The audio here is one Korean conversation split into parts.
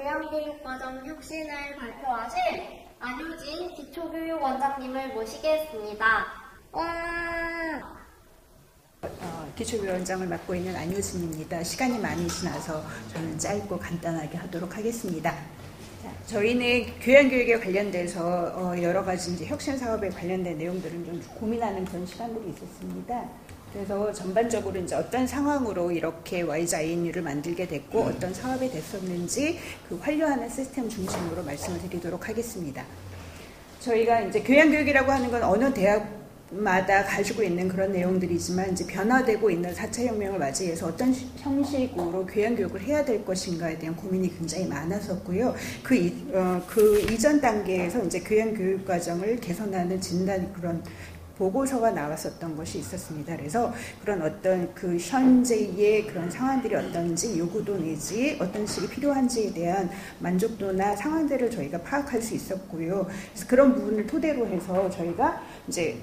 교양교육과정 혁신을 발표하실 안효진 기초교육원장님을 모시겠습니다. 기초교육원장을 맡고 있는 안효진입니다. 시간이 많이 지나서 저는 짧고 간단하게 하도록 하겠습니다. 저희는 교양교육에 관련돼서 여러 가지 이제 혁신 사업에 관련된 내용들을 좀 고민하는 그런 시간들이 있었습니다. 그래서 전반적으로 이제 어떤 상황으로 이렇게 YGINU를 만들게 됐고 어떤 사업이 됐었는지 그 완료하는 시스템 중심으로 말씀을 드리도록 하겠습니다. 저희가 이제 교양교육이라고 하는 건 어느 대학마다 가지고 있는 그런 내용들이지만 이제 변화되고 있는 4차 혁명을 맞이해서 어떤 형식으로 교양교육을 해야 될 것인가에 대한 고민이 굉장히 많았었고요. 그 이전 단계에서 이제 교양교육 과정을 개선하는 진단 그런 보고서가 나왔었던 것이 있었습니다. 그래서 그런 어떤 그 현재의 그런 상황들이 어떤지 요구도 내지 어떤 식이 필요한지에 대한 만족도나 상황들을 저희가 파악할 수 있었고요. 그래서 그런 부분을 토대로 해서 저희가 이제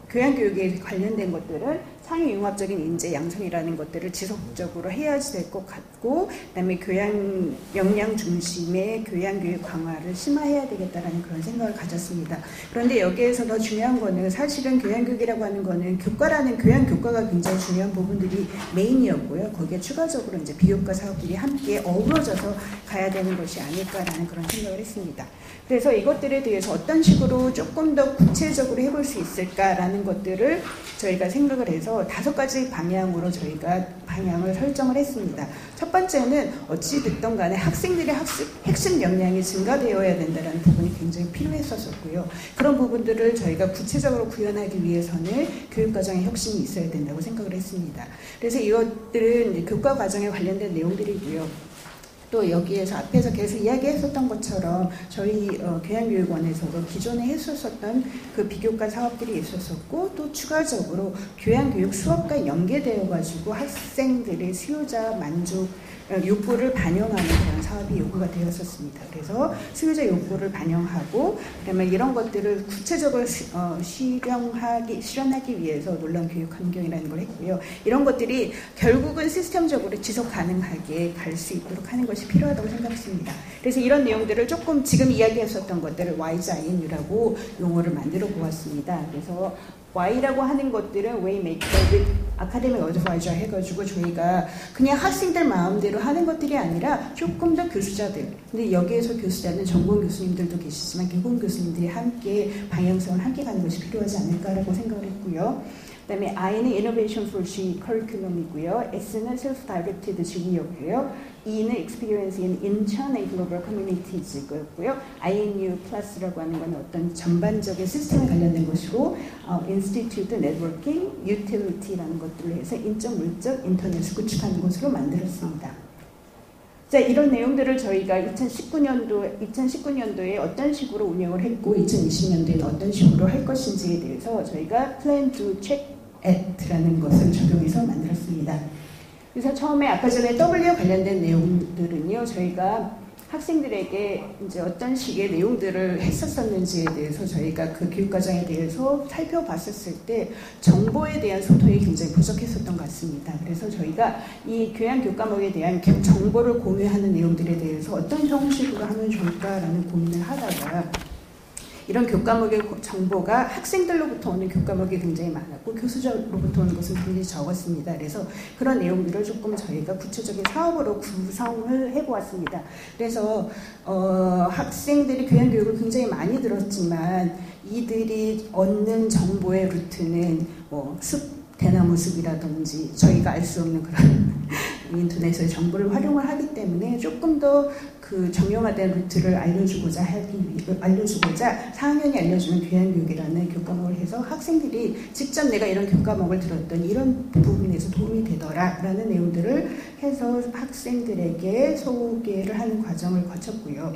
교양교육에 관련된 것들은 상위융합적인 인재 양성이라는 것들을 지속적으로 해야지 될 것 같고, 그다음에 교양 역량 중심의 교양교육 강화를 심화해야 되겠다라는 그런 생각을 가졌습니다. 그런데 여기에서 더 중요한 거는 사실은 교양교육이라고 하는 거는 교과라는 교양교과가 굉장히 중요한 부분들이 메인이었고요. 거기에 추가적으로 이제 비교과 사업들이 함께 어우러져서 가야 되는 것이 아닐까라는 그런 생각을 했습니다. 그래서 이것들에 대해서 어떤 식으로 조금 더 구체적으로 해볼 수 있을까라는 것들을 저희가 생각을 해서 5가지 방향으로 저희가 방향을 설정을 했습니다. 첫 번째는 어찌됐든 간에 학생들의 핵심 역량이 증가되어야 된다는 부분이 굉장히 필요했었고요. 그런 부분들을 저희가 구체적으로 구현하기 위해서는 교육과정에 혁신이 있어야 된다고 생각을 했습니다. 그래서 이것들은 이제 교과 과정에 관련된 내용들이고요. 또 여기에서 앞에서 계속 이야기했었던 것처럼 저희 교양교육원에서도 기존에 했었던 그 비교과 사업들이 있었었고, 또 추가적으로 교양교육 수업과 연계되어 가지고 학생들의 수요자 만족 욕구를 반영하는 그런 사업이 요구가 되었었습니다. 그래서 수요자 욕구를 반영하고 그다음에 이런 것들을 구체적으로 실현하기 위해서 놀라운 교육 환경이라는 걸 했고요. 이런 것들이 결국은 시스템적으로 지속 가능하게 갈 수 있도록 하는 것이 필요하다고 생각했습니다. 그래서 이런 내용들을 조금 지금 이야기했었던 것들을 YGINU라고 용어를 만들어 보았습니다. 그래서 Y라고 하는 것들은 Waymaker with Academic Advisor 해가지고 저희가 그냥 학생들 마음대로 하는 것들이 아니라 조금 더 교수자들, 근데 여기에서 교수자는 전공 교수님들도 계시지만 개공 교수님들이 함께 방향성을 함께 가는 것이 필요하지 않을까라고 생각을 했고요. 그 다음에 I는 Innovation for G 커리큘럼이고요. S는 Self-Directed G이었고요. E는 Experience in Incheon and Global Communities였고요. INU Plus라고 하는 건 어떤 전반적인 시스템에 관련된 것이고, Institute, Networking, Utility라는 것들을 해서 인적, 물적, 인터넷을 구축하는 것으로 만들었습니다. 자, 이런 내용들을 저희가 2019년도에 어떤 식으로 운영을 했고 2020년도에는 어떤 식으로 할 것인지에 대해서 저희가 Plan to Check At라는 것을 적용해서 만들었습니다. 그래서 처음에 아까 전에 W 관련된 내용들은요, 저희가 학생들에게 이제 어떤 식의 내용들을 했었는지에 대해서 저희가 그 교육과정에 대해서 살펴봤었을 때 정보에 대한 소통이 굉장히 부족했었던 것 같습니다. 그래서 저희가 이 교양교과목에 대한 정보를 공유하는 내용들에 대해서 어떤 형식으로 하면 좋을까라는 고민을 하다가 이런 교과목의 정보가 학생들로부터 오는 교과목이 굉장히 많았고 교수자로부터 오는 것은 굉장히 적었습니다. 그래서 그런 내용들을 조금 저희가 구체적인 사업으로 구성을 해보았습니다. 그래서 학생들이 교양교육을 굉장히 많이 들었지만 이들이 얻는 정보의 루트는 뭐 대나무 숲이라든지 저희가 알 수 없는 그런 인터넷의 정보를 활용을 하기 때문에 조금 더 그 정형화된 루트를 알려주고자 4학년이 알려주는 교양교육이라는 교과목을 해서 학생들이 직접 내가 이런 교과목을 들었던 이런 부분에서 도움이 되더라라는 내용들을 해서 학생들에게 소개를 하는 과정을 거쳤고요.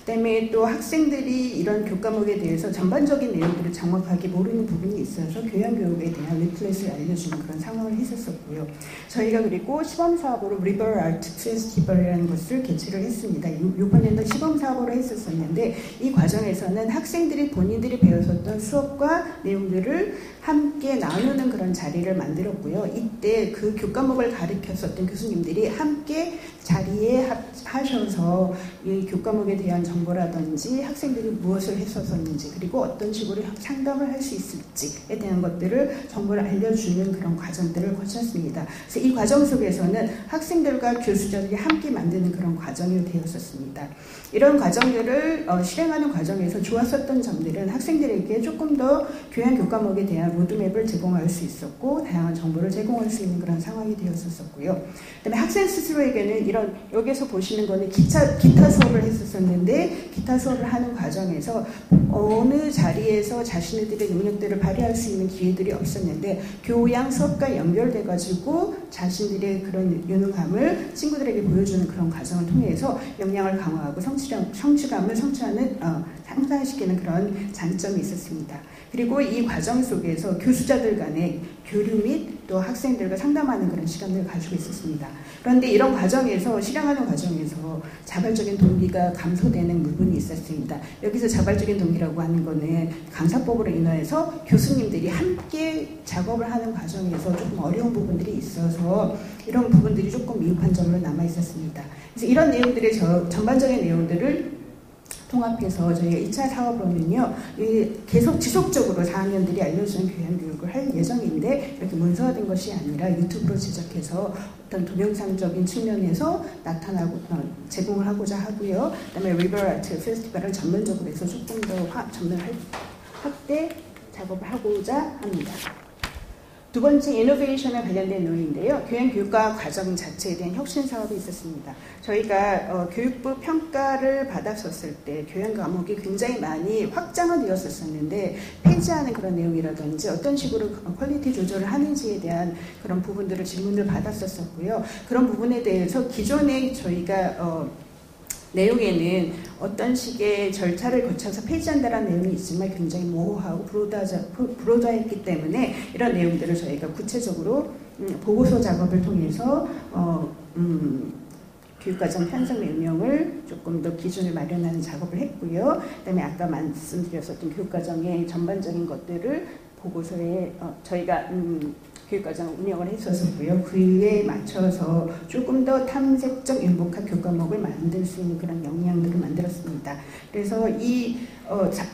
그다음에 또 학생들이 이런 교과목에 대해서 전반적인 내용들을 정확하게 모르는 부분이 있어서 교양교육에 대한 리플렛을 알려주는 그런 상황을 했었었고요. 저희가 그리고 시범사업으로 리버럴 아트 페스티벌이라는 것을 개최를 했습니다. 이번에도 시범사업으로 했었었는데 이 과정에서는 학생들이 본인들이 배웠었던 수업과 내용들을 함께 나누는 그런 자리를 만들었고요. 이때 그 교과목을 가르쳤었던 교수님들이 함께 자리에 하셔서 이 교과목에 대한 정보라든지 학생들이 무엇을 했었는지 그리고 어떤 식으로 상담을 할 수 있을지에 대한 것들을 정보를 알려주는 그런 과정들을 거쳤습니다. 그래서 이 과정 속에서는 학생들과 교수자들이 함께 만드는 그런 과정이 되었었습니다. 이런 과정들을 실행하는 과정에서 좋았었던 점들은 학생들에게 조금 더 교양 교과목에 대한 로드맵을 제공할 수 있었고 다양한 정보를 제공할 수 있는 그런 상황이 되었었고요. 그다음에 학생 스스로에게는 이런 여기서 보시는 거는 기타 수업을 했었는데 기타 수업을 하는 과정에서 어느 자리에서 자신들의 능력들을 발휘할 수 있는 기회들이 없었는데 교양 수업과 연결돼 가지고 자신들의 그런 유능함을 친구들에게 보여주는 그런 과정을 통해서 역량을 강화하고 성취감을 성취하는 상상시키는 그런 장점이 있었습니다. 그리고 이 과정 속에서 교수자들 간의 교류 및 또 학생들과 상담하는 그런 시간을 가지고 있었습니다. 그런데 이런 과정에서 실행하는 과정에서 자발적인 동기가 감소되는 부분이 있었습니다. 여기서 자발적인 동기라고 하는 거는 강사법으로 인해서 교수님들이 함께 작업을 하는 과정에서 조금 어려운 부분들이 있어서 이런 부분들이 조금 미흡한 점으로 남아 있었습니다. 그래서 이런 내용들의 전반적인 내용들을 통합해서 저희가 2차 사업으로는요, 계속 지속적으로 4학년들이 알려주는 교양교육을 할 예정인데 이렇게 문서화된 것이 아니라 유튜브로 제작해서 어떤 동영상적인 측면에서 제공을 하고자 하고요. 그다음에 리버럴 아트 페스티벌을 전면적으로 해서 조금 더 확대 작업을 하고자 합니다. 두 번째 이노베이션에 관련된 내용인데요. 교양교육과 과정 자체에 대한 혁신 사업이 있었습니다. 저희가 교육부 평가를 받았었을 때 교양 과목이 굉장히 많이 확장은 되었었는데 폐지하는 그런 내용이라든지 어떤 식으로 퀄리티 조절을 하는지에 대한 그런 부분들을 질문을 받았었고요. 그런 부분에 대해서 기존에 저희가 내용에는 어떤 식의 절차를 거쳐서 폐지한다는 내용이 있지만 굉장히 모호하고 불호자했기 때문에 이런 내용들을 저희가 구체적으로 보고서 작업을 통해서 교육과정 편성 명령을 조금 더 기준을 마련하는 작업을 했고요. 그다음에 아까 말씀드렸었던 교육과정의 전반적인 것들을 보고서에 저희가 교육과정 운영을 했었고요. 그에 맞춰서 조금 더 탐색적 융복한 교과목을 만들 수 있는 그런 역량들을 만들었습니다. 그래서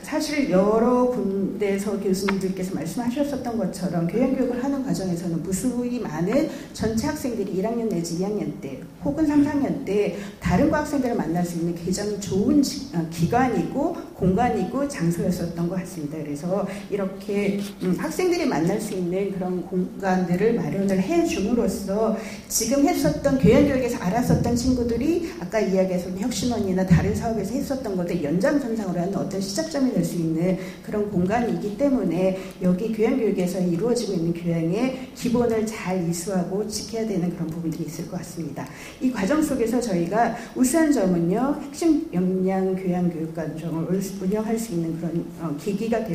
사실 여러 군데에서 교수님들께서 말씀하셨었던 것처럼 교양교육을 하는 과정에서는 무수히 많은 전체 학생들이 1학년 내지 2학년 때 혹은 3, 4학년 때 다른 과학생들을 만날 수 있는 굉장히 좋은 기관이고 공간이고 장소였었던 것 같습니다. 그래서 이렇게 학생들이 만날 수 있는 그런 공간들을 마련을 해줌으로써 지금 했었던 교양교육에서 알았었던 친구들이 아까 이야기했던 혁신원이나 다른 사업에서 했었던 것들 연장선상으로 하는 어떤 시작점이 될 수 있는 그런 공간이기 때문에 여기 교양교육에서 이루어지고 있는 교양의 기본을 잘 이수하고 지켜야 되는 그런 부분들이 있을 것 같습니다. 이 과정 속에서 저희가 우수한 점은요, 핵심 역량 교양교육 과정을 운영할 수 있는 그런 계기가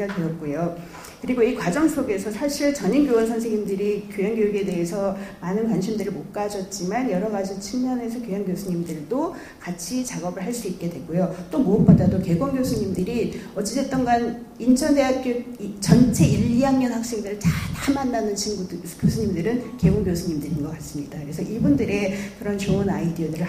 되었고요. 그리고 이 과정 속에서 사실 전임교원 선생님들이 교양교육에 대해서 많은 관심들을 못 가졌지만 여러 가지 측면에서 교양 교수님들도 같이 작업을 할 수 있게 되고요. 또 무엇보다도 개공 교수님들이 어찌됐든 간 인천대학교 전체 1, 2학년 학생들을 다 만나는 교수님들은 개공 교수님들인 것 같습니다. 그래서 이분들의 그런 좋은 아이디어들을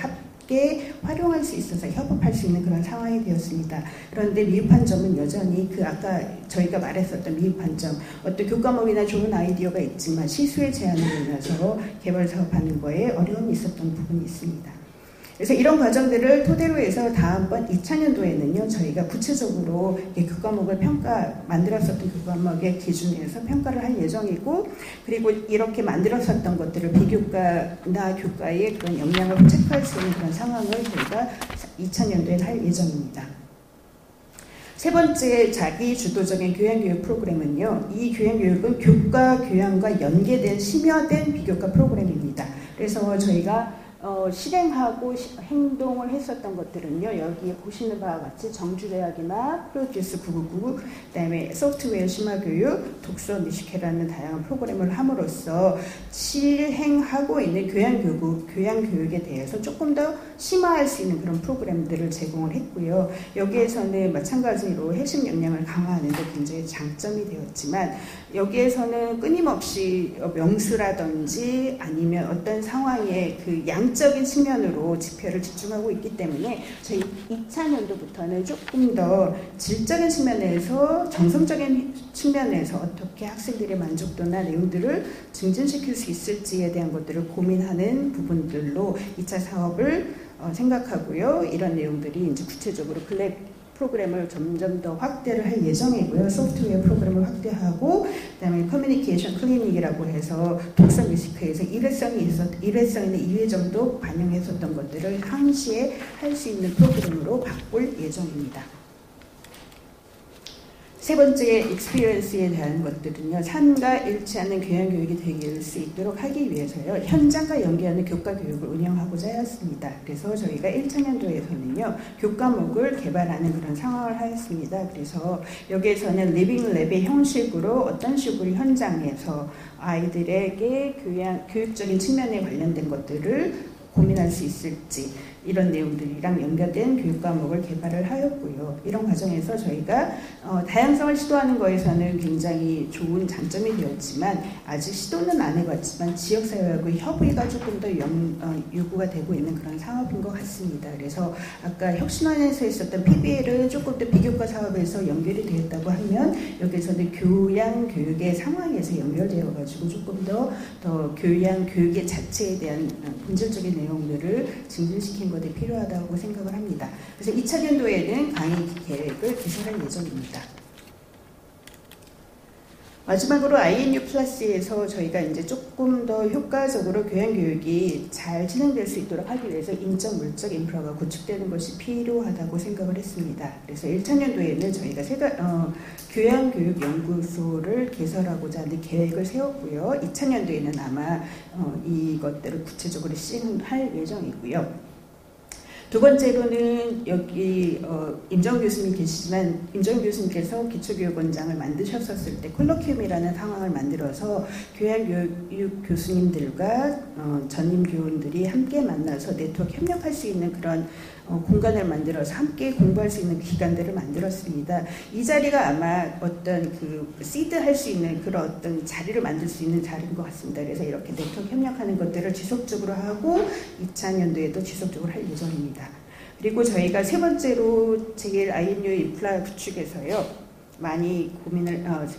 활용할 수 있어서 협업할 수 있는 그런 상황이 되었습니다. 그런데 미흡한 점은 여전히 아까 저희가 말했었던 미흡한 점, 어떤 교과목이나 좋은 아이디어가 있지만 시수의 제한으로 인해서 개발 사업하는 거에 어려움이 있었던 부분이 있습니다. 그래서 이런 과정들을 토대로 해서 다음번 2000년도에는요, 저희가 구체적으로 교과목을 만들었었던 교과목의 기준에서 평가를 할 예정이고, 그리고 이렇게 만들었었던 것들을 비교과나 교과의 그런 역량을 체크할 수 있는 그런 상황을 저희가 2000년도에 할 예정입니다. 세 번째 자기 주도적인 교양교육 프로그램은요, 이 교양교육은 교과 교양과 연계된 심화된 비교과 프로그램입니다. 그래서 저희가 실행하고 행동을 했었던 것들은요. 여기에 보시는 바와 같이 정주대학이나 프로듀스 999, 그다음에 소프트웨어 심화교육, 독서 미식회라는 다양한 프로그램을 함으로써 실행하고 있는 교양교육에 대해서 조금 더 심화할 수 있는 그런 프로그램들을 제공을 했고요. 여기에서는 마찬가지로 핵심 역량을 강화하는 데 굉장히 장점이 되었지만 여기에서는 끊임없이 명수라든지 아니면 어떤 상황의 그 양적인 측면으로 지표를 집중하고 있기 때문에 저희 2차년도부터는 조금 더 질적인 측면에서 정성적인 측면에서 어떻게 학생들의 만족도나 내용들을 증진시킬 수 있을지에 대한 것들을 고민하는 부분들로 2차 사업을 생각하고요. 이런 내용들이 이제 구체적으로 블랙 프로그램을 점점 더 확대를 할 예정이고요. 소프트웨어 프로그램을 확대하고 그다음에 커뮤니케이션 클리닉이라고 해서 독서 뮤지컬에서 일회성이 있는 2회 정도 반영했었던 것들을 항시에 할 수 있는 프로그램으로 바꿀 예정입니다. 세 번째 익스피리언스에 대한 것들은요. 삶과 일치하는 교양교육이 될 수 있도록 하기 위해서요. 현장과 연계하는 교과교육을 운영하고자 하였습니다. 그래서 저희가 1차년도에서는요. 교과목을 개발하는 그런 상황을 하였습니다. 그래서 여기에서는 리빙랩의 형식으로 어떤 식으로 현장에서 아이들에게 교육적인 측면에 관련된 것들을 고민할 수 있을지 이런 내용들이랑 연결된 교육 과목을 개발을 하였고요. 이런 과정에서 저희가 다양성을 시도하는 거에서는 굉장히 좋은 장점이 되었지만 아직 시도는 안 해봤지만 지역사회하고 협의가 조금 더 요구가 되고 있는 그런 사업인 것 같습니다. 그래서 아까 혁신원에서 있었던 PBL은 조금 더 비교과 사업에서 연결이 되었다고 하면 여기서는 교양교육의 상황에서 연결되어가지고 조금 더 교양교육의 자체에 대한 본질적인 내용들을 증진시킨 것이 필요하다고 생각을 합니다. 그래서 2차년도에는 강의 계획을 개설할 예정입니다. 마지막으로 INU 플러스에서 저희가 이제 조금 더 효과적으로 교양교육이 잘 진행될 수 있도록 하기 위해서 인적, 물적 인프라가 구축되는 것이 필요하다고 생각을 했습니다. 그래서 1차년도에는 저희가 교양교육연구소를 개설하고자 하는 계획을 세웠고요. 2차년도에는 아마 이것들을 구체적으로 시행할 예정이고요. 두 번째로는 여기 임정 교수님 계시지만 임정 교수님께서 기초교육원장을 만드셨었을 때 콜로키움이라는 상황을 만들어서 교양교육 교수님들과 전임 교원들이 함께 만나서 네트워크 협력할 수 있는 그런 공간을 만들어서 함께 공부할 수 있는 기관들을 만들었습니다. 이 자리가 아마 어떤 시드 할 수 있는 그런 어떤 자리를 만들 수 있는 자리인 것 같습니다. 그래서 이렇게 네트워크 협력하는 것들을 지속적으로 하고 2차년도에도 지속적으로 할 예정입니다. 그리고 저희가 세 번째로 제일 INU 인프라 구축에서요. 많이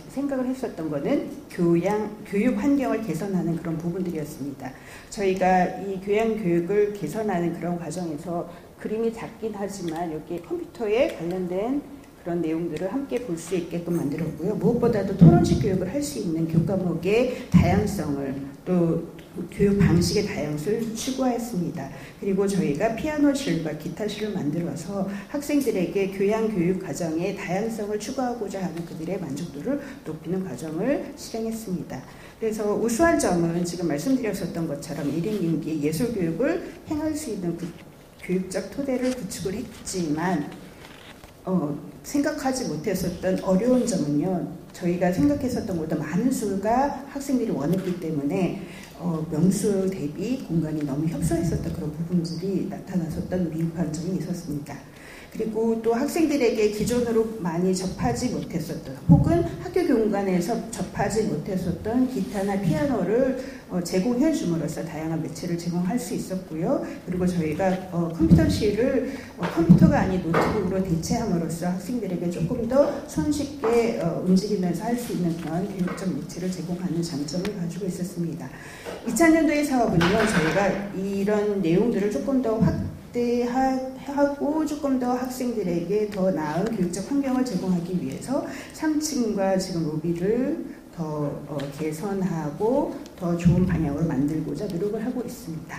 생각을 했었던 거는 교육 환경을 개선하는 그런 부분들이었습니다. 저희가 이 교양교육을 개선하는 그런 과정에서 그림이 작긴 하지만 여기에 컴퓨터에 관련된 그런 내용들을 함께 볼 수 있게끔 만들었고요. 무엇보다도 토론식 교육을 할 수 있는 교과목의 다양성을 또 교육 방식의 다양성을 추구하였습니다. 그리고 저희가 피아노실과 기타실을 만들어서 학생들에게 교양교육 과정의 다양성을 추구하고자 하는 그들의 만족도를 높이는 과정을 실행했습니다. 그래서 우수한 점은 지금 말씀드렸었던 것처럼 1인 임기 예술교육을 행할 수 있는 교육적 토대를 구축을 했지만 생각하지 못했었던 어려운 점은요. 저희가 생각했었던 것보다 많은 수가 학생들이 원했기 때문에 명수 대비 공간이 너무 협소했었던 그런 부분들이 나타났었던 미흡한 점이 있었습니다. 그리고 또 학생들에게 기존으로 많이 접하지 못했었던 혹은 학교 공간에서 접하지 못했었던 기타나 피아노를 제공해 줌으로써 다양한 매체를 제공할 수 있었고요. 그리고 저희가 컴퓨터실을 컴퓨터가 아닌 노트북으로 대체함으로써 학생들에게 조금 더 손쉽게 움직이면서 할 수 있는 그런 교육적 매체를 제공하는 장점을 가지고 있었습니다. 2차년도의 사업은요. 저희가 이런 내용들을 조금 더 확대하고 조금 더 학생들에게 더 나은 교육적 환경을 제공하기 위해서 3층과 지금 로비를 더 개선하고 더 좋은 방향으로 만들고자 노력을 하고 있습니다.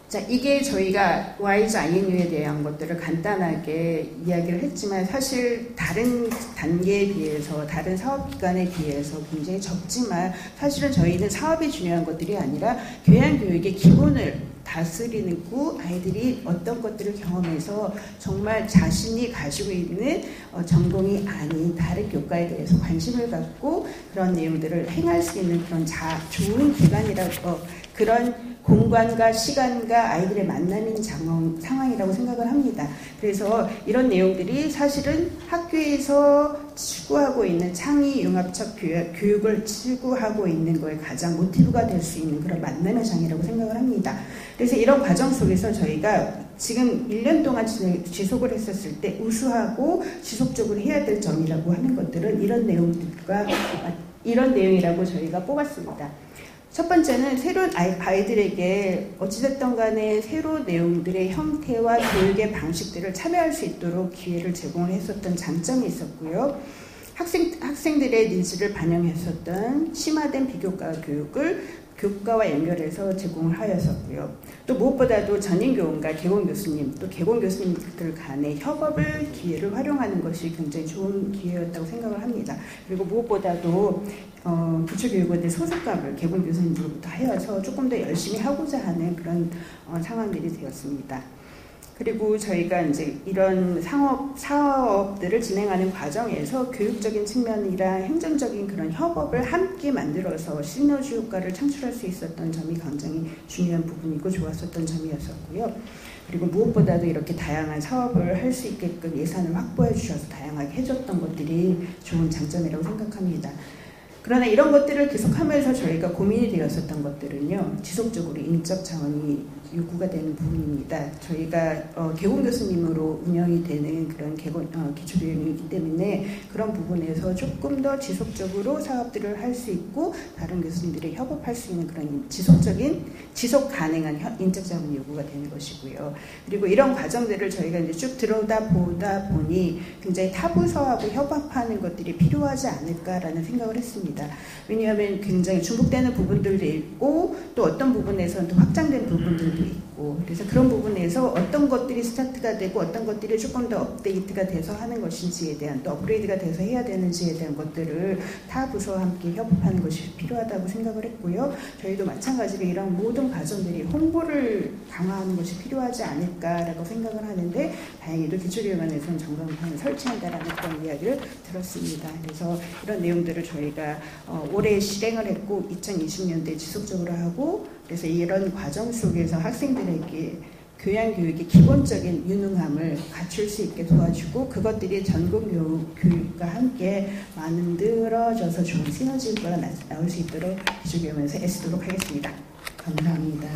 자, 자, 이게 저희가 Y자 INU에 대한 것들을 간단하게 이야기를 했지만 사실 다른 단계에 비해서 다른 사업기관에 비해서 굉장히 적지만 사실은 저희는 사업이 중요한 것들이 아니라 교양교육의 기본을 다스리고 아이들이 어떤 것들을 경험해서 정말 자신이 가지고 있는 전공이 아닌 다른 교과에 대해서 관심을 갖고 그런 내용들을 행할 수 있는 그런 좋은 기관이라고 그런 공간과 시간과 아이들의 만남인 상황이라고 생각을 합니다. 그래서 이런 내용들이 사실은 학교에서 추구하고 있는 창의 융합적 교육을 추구하고 있는 거에 가장 모티브가 될 수 있는 그런 만남의 장이라고 생각을 합니다. 그래서 이런 과정 속에서 저희가 지금 1년 동안 지속을 했었을 때 우수하고 지속적으로 해야 될 점이라고 하는 것들은 이런 내용이라고 저희가 뽑았습니다. 첫 번째는 새로운 아이들에게 어찌됐든 간에 새로운 내용들의 형태와 교육의 방식들을 참여할 수 있도록 기회를 제공을 했었던 장점이 있었고요. 학생들의 니즈를 반영했었던 심화된 비교과 교육을 교과와 연결해서 제공을 하였었고요. 또 무엇보다도 전임교원과 개공교수님 또 개공교수님들 간의 협업을 기회를 활용하는 것이 굉장히 좋은 기회였다고 생각을 합니다. 그리고 무엇보다도 부처교육원의 소속감을 개공교수님들로부터 하여서 조금 더 열심히 하고자 하는 그런 상황들이 되었습니다. 그리고 저희가 이제 이런 사업들을 진행하는 과정에서 교육적인 측면이랑 행정적인 그런 협업을 함께 만들어서 시너지 효과를 창출할 수 있었던 점이 굉장히 중요한 부분이고 좋았었던 점이었었고요. 그리고 무엇보다도 이렇게 다양한 사업을 할 수 있게끔 예산을 확보해 주셔서 다양하게 해줬던 것들이 좋은 장점이라고 생각합니다. 그러나 이런 것들을 계속하면서 저희가 고민이 되었었던 것들은요, 지속적으로 인적 자원이 요구가 되는 부분입니다. 저희가 개공교수님으로 운영이 되는 그런 기초교육이기 때문에 그런 부분에서 조금 더 지속적으로 사업들을 할 수 있고 다른 교수님들이 협업할 수 있는 그런 지속 가능한 인적 자원이 요구가 되는 것이고요. 그리고 이런 과정들을 저희가 이제 쭉 들여다보다 보니 굉장히 타부서하고 협업하는 것들이 필요하지 않을까라는 생각을 했습니다. 왜냐하면 굉장히 중복되는 부분들도 있고 또 어떤 부분에서는 또 확장된 부분들도 있고 그래서 그런 부분에서 어떤 것들이 스타트가 되고 어떤 것들이 조금 더 업데이트가 돼서 하는 것인지에 대한 또 업그레이드가 돼서 해야 되는지에 대한 것들을 타 부서와 함께 협업하는 것이 필요하다고 생각을 했고요. 저희도 마찬가지로 이런 모든 과정들이 홍보를 강화하는 것이 필요하지 않을까라고 생각을 하는데 다행히도 기초교육원에서는 점검판을 설치한다라는 그런 이야기를 들었습니다. 그래서 이런 내용들을 저희가 올해 실행을 했고 2020년도에 지속적으로 하고 그래서 이런 과정 속에서 학생들에게 교양교육의 기본적인 유능함을 갖출 수 있게 도와주고 그것들이 전공교육과 함께 만들어져서 좋은 시너지 효과가 나올 수 있도록 기초교육원에서 애쓰도록 하겠습니다. 감사합니다.